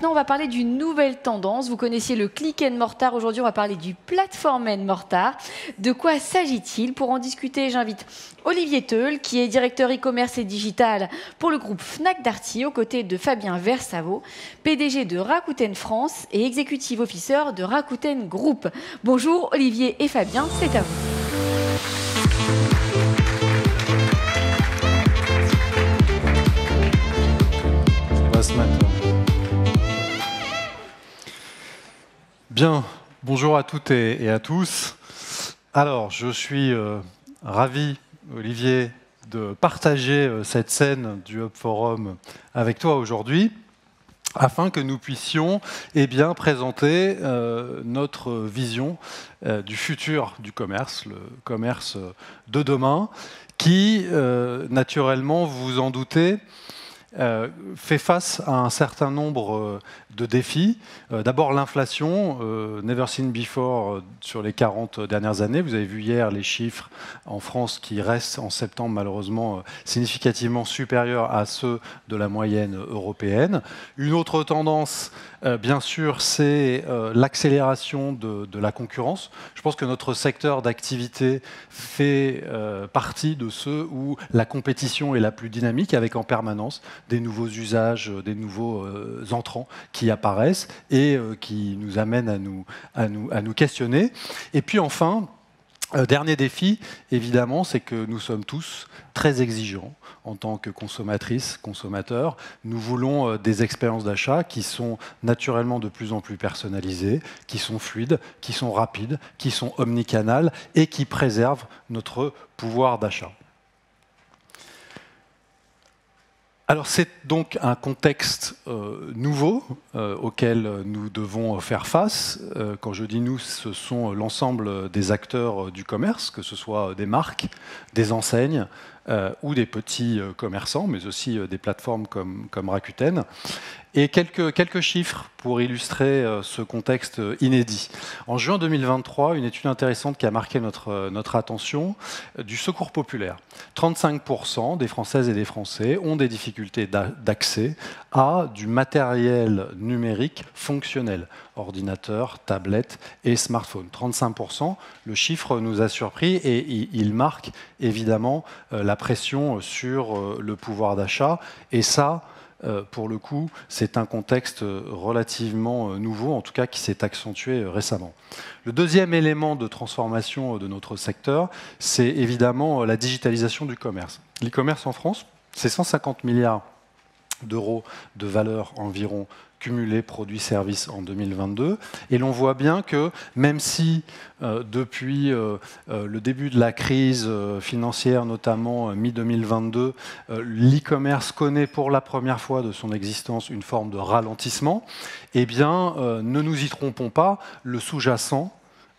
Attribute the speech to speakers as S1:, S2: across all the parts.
S1: maintenant, on va parler d'une nouvelle tendance. Vous connaissiez le click and mortar. Aujourd'hui, on va parler du platform and mortar. De quoi s'agit-il? Pour en discuter, j'invite Olivier Teul, qui est directeur e-commerce et digital pour le groupe Fnac Darty, aux côtés de Fabien Versavo, PDG de Rakuten France et executive officer de Rakuten Group. Bonjour Olivier et Fabien, c'est à vous.
S2: Ce matin. Bien, bonjour à toutes et à tous. Alors, je suis ravi, Olivier, de partager cette scène du Hub Forum avec toi aujourd'hui, afin que nous puissions présenter notre vision du futur du commerce, le commerce de demain, qui, naturellement, vous vous en doutez, fait face à un certain nombre de défis. D'abord l'inflation, never seen before sur les 40 dernières années. Vous avez vu hier les chiffres en France qui restent en septembre malheureusement significativement supérieurs à ceux de la moyenne européenne. Une autre tendance, bien sûr, c'est l'accélération de la concurrence. Je pense que notre secteur d'activité fait partie de ceux où la compétition est la plus dynamique, avec en permanence des nouveaux usages, des nouveaux entrants qui apparaissent et qui nous amènent à nous questionner. Et puis enfin, dernier défi, évidemment, c'est que nous sommes tous très exigeants en tant que consommatrices, consommateurs. Nous voulons des expériences d'achat qui sont naturellement de plus en plus personnalisées, qui sont fluides, qui sont rapides, qui sont omnicanales et qui préservent notre pouvoir d'achat. Alors c'est donc un contexte nouveau auquel nous devons faire face. Quand je dis nous, ce sont l'ensemble des acteurs du commerce, que ce soit des marques, des enseignes ou des petits commerçants, mais aussi des plateformes comme Rakuten. Et quelques chiffres pour illustrer ce contexte inédit. En juin 2023, une étude intéressante qui a marqué notre attention, du Secours populaire. 35% des Françaises et des Français ont des difficultés d'accès à du matériel numérique fonctionnel, ordinateur, tablette et smartphone. 35%, le chiffre nous a surpris et il marque évidemment la pression sur le pouvoir d'achat. Et ça, pour le coup, c'est un contexte relativement nouveau, en tout cas qui s'est accentué récemment. Le deuxième élément de transformation de notre secteur, c'est évidemment la digitalisation du commerce. L'e-commerce en France, c'est 150 milliards d'euros de valeur environ cumulés produits-services en 2022. Et l'on voit bien que même si depuis le début de la crise financière, notamment mi-2022, l'e-commerce connaît pour la première fois de son existence une forme de ralentissement, eh bien, ne nous y trompons pas, le sous-jacent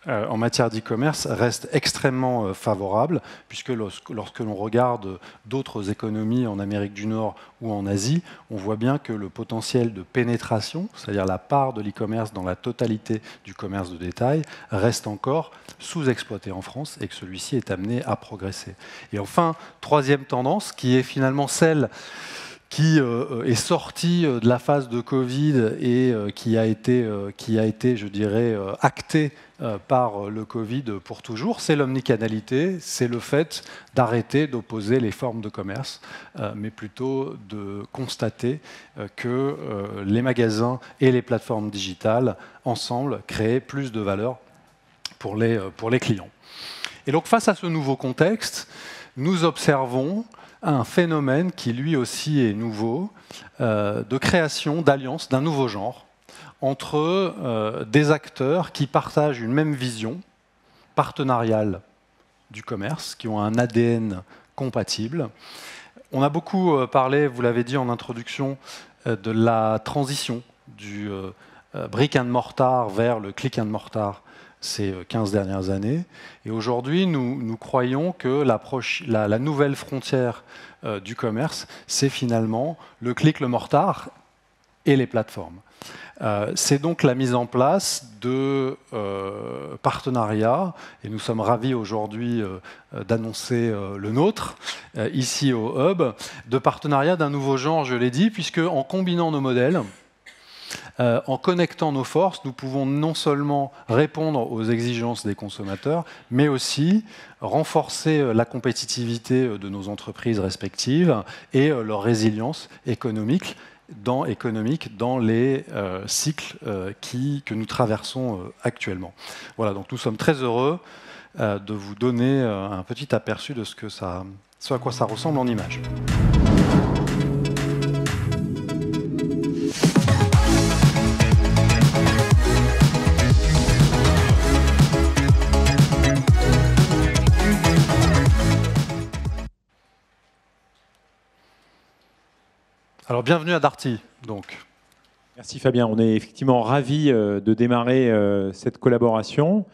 S2: en matière d'e-commerce reste extrêmement favorable, puisque lorsque l'on regarde d'autres économies en Amérique du Nord ou en Asie, on voit bien que le potentiel de pénétration, c'est-à-dire la part de l'e-commerce dans la totalité du commerce de détail, reste encore sous-exploité en France et que celui-ci est amené à progresser. Et enfin, troisième tendance, qui est finalement celle qui est sortie de la phase de Covid et qui a été, je dirais, actée par le Covid pour toujours, c'est l'omnicanalité, c'est le fait d'arrêter d'opposer les formes de commerce, mais plutôt de constater que les magasins et les plateformes digitales, ensemble, créent plus de valeur pour les clients. Et donc, face à ce nouveau contexte, nous observons un phénomène qui lui aussi est nouveau, de création d'alliances d'un nouveau genre entre des acteurs qui partagent une même vision partenariale du commerce, qui ont un ADN compatible. On a beaucoup parlé, vous l'avez dit en introduction, de la transition du brick and mortar vers le click and mortar ces 15 dernières années. Et aujourd'hui, nous croyons que la nouvelle frontière du commerce, c'est finalement le click, le mortar et les plateformes. C'est donc la mise en place de partenariats, et nous sommes ravis aujourd'hui d'annoncer le nôtre, ici au Hub, de partenariats d'un nouveau genre, je l'ai dit, puisque en combinant nos modèles, En connectant nos forces, nous pouvons non seulement répondre aux exigences des consommateurs, mais aussi renforcer la compétitivité de nos entreprises respectives et leur résilience économique dans les cycles que nous traversons actuellement. Voilà, donc nous sommes très heureux de vous donner un petit aperçu de ce à quoi ça ressemble en images. Alors, bienvenue à Darty, donc.
S3: Merci Fabien, on est effectivement ravis de démarrer cette collaboration.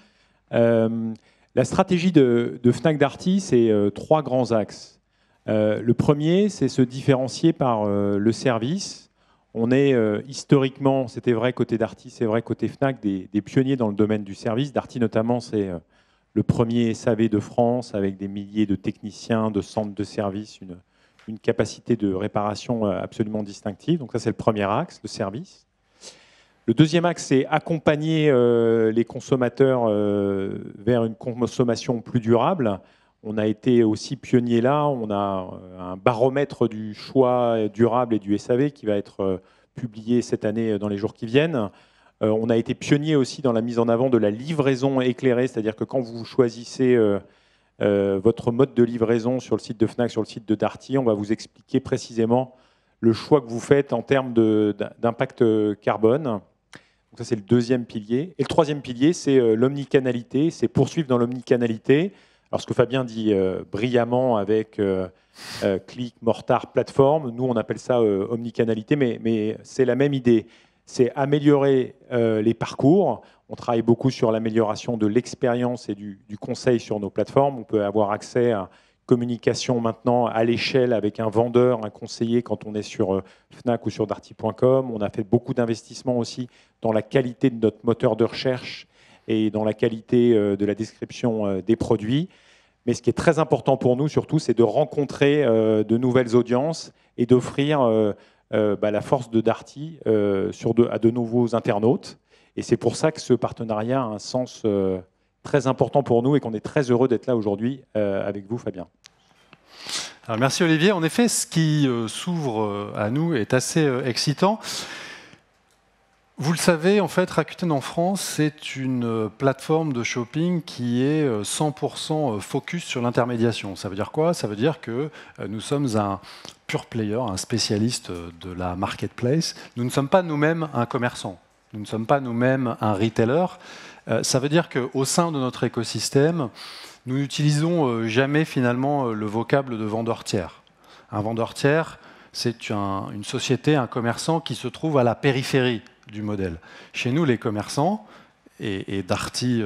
S3: La stratégie de Fnac Darty, c'est 3 grands axes. Le premier, c'est se différencier par le service. On est historiquement, c'était vrai côté Darty, c'est vrai côté Fnac, des pionniers dans le domaine du service. Darty notamment, c'est le premier SAV de France avec des milliers de techniciens, de centres de service, une capacité de réparation absolument distinctive. Donc ça, c'est le premier axe, le service. Le deuxième axe, c'est accompagner les consommateurs vers une consommation plus durable. On a été aussi pionnier là. On a un baromètre du choix durable et du SAV qui va être publié cette année dans les jours qui viennent. On a été pionnier aussi dans la mise en avant de la livraison éclairée, c'est-à-dire que quand vous choisissez votre mode de livraison sur le site de Fnac, sur le site de Darty, on va vous expliquer précisément le choix que vous faites en termes d'impact carbone. Donc ça, c'est le deuxième pilier. Et le troisième pilier, c'est l'omnicanalité, c'est poursuivre dans l'omnicanalité. Alors, ce que Fabien dit brillamment avec Click, Mortar, plateforme, nous, on appelle ça omnicanalité, mais c'est la même idée. C'est améliorer les parcours. On travaille beaucoup sur l'amélioration de l'expérience et du conseil sur nos plateformes. On peut avoir accès à communication maintenant à l'échelle avec un vendeur, un conseiller quand on est sur Fnac ou sur Darty.com. On a fait beaucoup d'investissements aussi dans la qualité de notre moteur de recherche et dans la qualité de la description des produits. Mais ce qui est très important pour nous surtout, c'est de rencontrer de nouvelles audiences et d'offrir la force de Darty à de nouveaux internautes. Et c'est pour ça que ce partenariat a un sens très important pour nous et qu'on est très heureux d'être là aujourd'hui avec vous, Fabien.
S2: Alors, merci Olivier. En effet, ce qui s'ouvre à nous est assez excitant. Vous le savez, en fait, Rakuten en France, c'est une plateforme de shopping qui est 100% focus sur l'intermédiation. Ça veut dire quoi? Ça veut dire que nous sommes un pure player, un spécialiste de la marketplace. Nous ne sommes pas nous-mêmes un commerçant. Nous ne sommes pas nous-mêmes un retailer. Ça veut dire qu'au sein de notre écosystème, nous n'utilisons jamais finalement le vocable de vendeur tiers. Un vendeur tiers, c'est une société, un commerçant qui se trouve à la périphérie du modèle. Chez nous, les commerçants, et Darty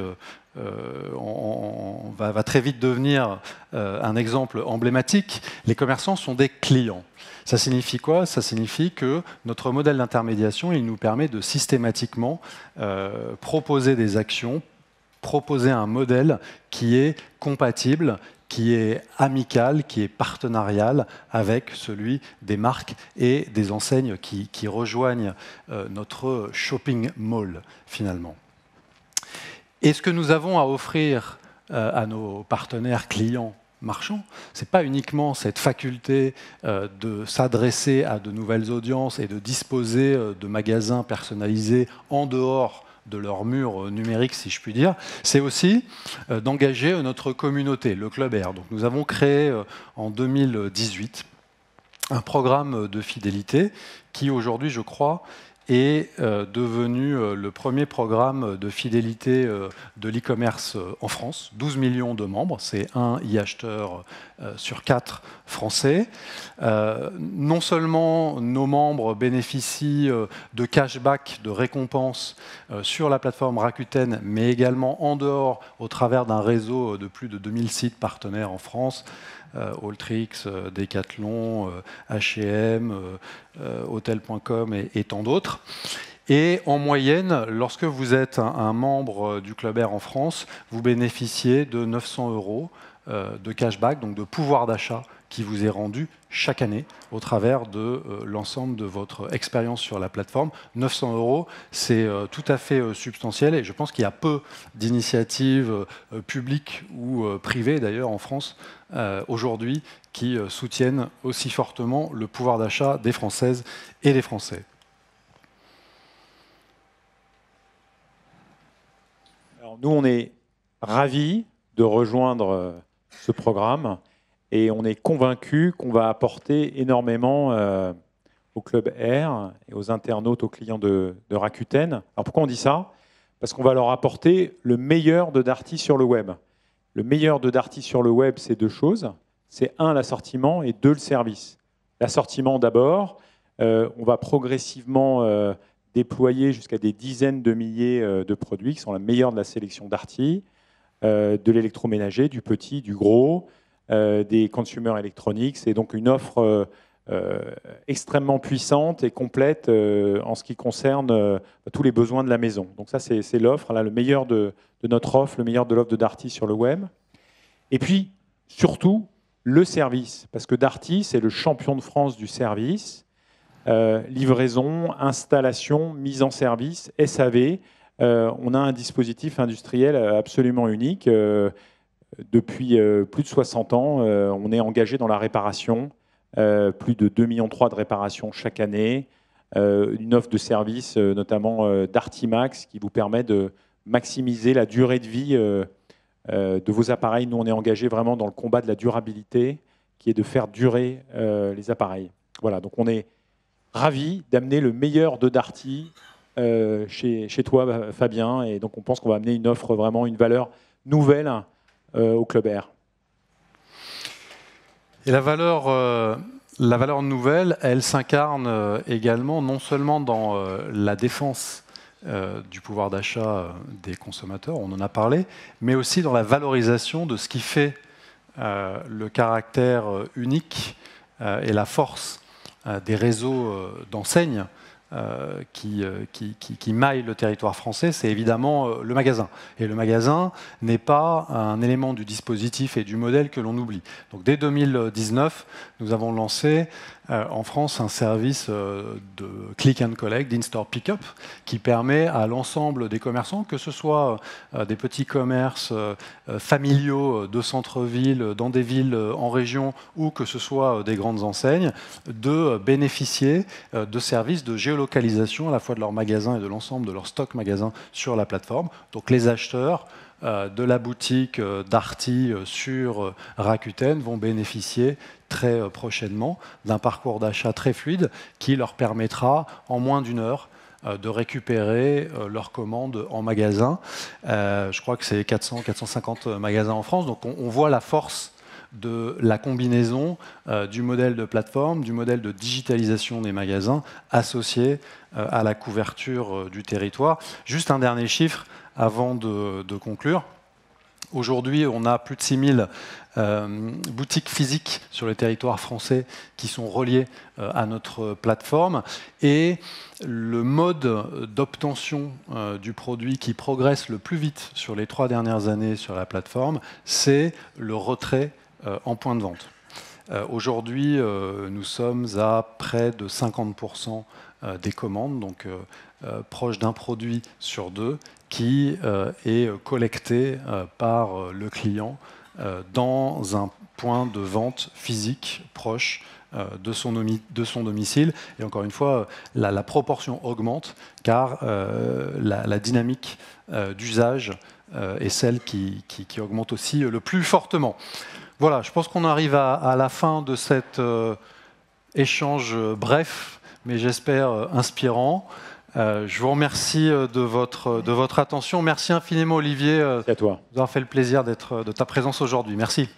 S2: va très vite devenir un exemple emblématique, les commerçants sont des clients. Ça signifie quoi? Ça signifie que notre modèle d'intermédiation, il nous permet de systématiquement proposer des actions, proposer un modèle qui est compatible, qui est amical, qui est partenarial avec celui des marques et des enseignes qui rejoignent notre shopping mall, finalement. Et ce que nous avons à offrir à nos partenaires clients marchands, ce n'est pas uniquement cette faculté de s'adresser à de nouvelles audiences et de disposer de magasins personnalisés en dehors de leur mur numérique, si je puis dire, c'est aussi d'engager notre communauté, le Club Air. Donc, nous avons créé en 2018 un programme de fidélité qui aujourd'hui, je crois, est devenu le premier programme de fidélité de l'e-commerce en France. 12 millions de membres, c'est un e-acheteur sur 4 français. Non seulement nos membres bénéficient de cashback, de récompenses sur la plateforme Rakuten, mais également en dehors au travers d'un réseau de plus de 2000 sites partenaires en France, Alltrix, Decathlon, H&M, Hotel.com et tant d'autres. Et en moyenne, lorsque vous êtes un membre du Club Air en France, vous bénéficiez de 900 € de cashback, donc de pouvoir d'achat qui vous est rendu chaque année au travers de l'ensemble de votre expérience sur la plateforme. 900 €, c'est tout à fait substantiel et je pense qu'il y a peu d'initiatives publiques ou privées d'ailleurs en France aujourd'hui qui soutiennent aussi fortement le pouvoir d'achat des Françaises et des Français.
S3: Alors nous, on est ravis de rejoindre ce programme et on est convaincus qu'on va apporter énormément au Club Air et aux internautes, aux clients de Rakuten. Alors pourquoi on dit ça? Parce qu'on va leur apporter le meilleur de Darty sur le web. Le meilleur de Darty sur le web, c'est deux choses. C'est un, l'assortiment, et deux, le service. L'assortiment d'abord, on va progressivement déployer jusqu'à des dizaines de milliers de produits qui sont la meilleure de la sélection Darty, de l'électroménager, du petit, du gros, des consumer electronics, et donc une offre extrêmement puissante et complète en ce qui concerne tous les besoins de la maison. Donc ça, c'est l'offre, le meilleur de notre offre, le meilleur de l'offre de Darty sur le web. Et puis, surtout, le service, parce que Darty, c'est le champion de France du service. Livraison, installation, mise en service, SAV. On a un dispositif industriel absolument unique. Depuis plus de 60 ans, on est engagé dans la réparation. Plus de 2,3 millions de réparations chaque année. Une offre de service, notamment Darty Max, qui vous permet de maximiser la durée de vie de vos appareils. Nous, on est engagé vraiment dans le combat de la durabilité, qui est de faire durer les appareils. Voilà, donc on est ravis d'amener le meilleur de Darty chez toi, Fabien, et donc on pense qu'on va amener une offre, vraiment une valeur nouvelle au Club Air.
S2: Et la valeur nouvelle, elle s'incarne également non seulement dans la défense du pouvoir d'achat des consommateurs, on en a parlé, mais aussi dans la valorisation de ce qui fait le caractère unique et la force des réseaux d'enseignes qui maillent le territoire français, c'est évidemment le magasin. Et le magasin n'est pas un élément du dispositif et du modèle que l'on oublie. Donc dès 2019, nous avons lancé en France un service de click and collect, d'in-store pick-up, qui permet à l'ensemble des commerçants, que ce soit des petits commerces familiaux de centre-ville, dans des villes en région, ou que ce soit des grandes enseignes, de bénéficier de services de géolocalisation à la fois de leur magasin et de l'ensemble de leur stock magasin sur la plateforme. Donc les acheteurs de la boutique Darty sur Rakuten vont bénéficier très prochainement d'un parcours d'achat très fluide qui leur permettra en moins d'une heure de récupérer leurs commandes en magasin. Je crois que c'est 400-450 magasins en France, donc on voit la force de la combinaison du modèle de plateforme, du modèle de digitalisation des magasins associé à la couverture du territoire. Juste un dernier chiffre avant de conclure. Aujourd'hui, on a plus de 6000 boutiques physiques sur le territoire français qui sont reliées à notre plateforme. Et le mode d'obtention du produit qui progresse le plus vite sur les 3 dernières années sur la plateforme, c'est le retrait en point de vente. Aujourd'hui, nous sommes à près de 50% des commandes, donc proche d'un produit sur 2, qui est collecté par le client dans un point de vente physique proche de son domicile. Et encore une fois, la proportion augmente car la dynamique d'usage est celle qui augmente aussi le plus fortement. Voilà, je pense qu'on arrive à la fin de cet échange bref, mais j'espère inspirant. Je vous remercie de votre attention. Merci infiniment, Olivier,
S3: à toi.
S2: d'avoir fait le plaisir de ta présence aujourd'hui. Merci.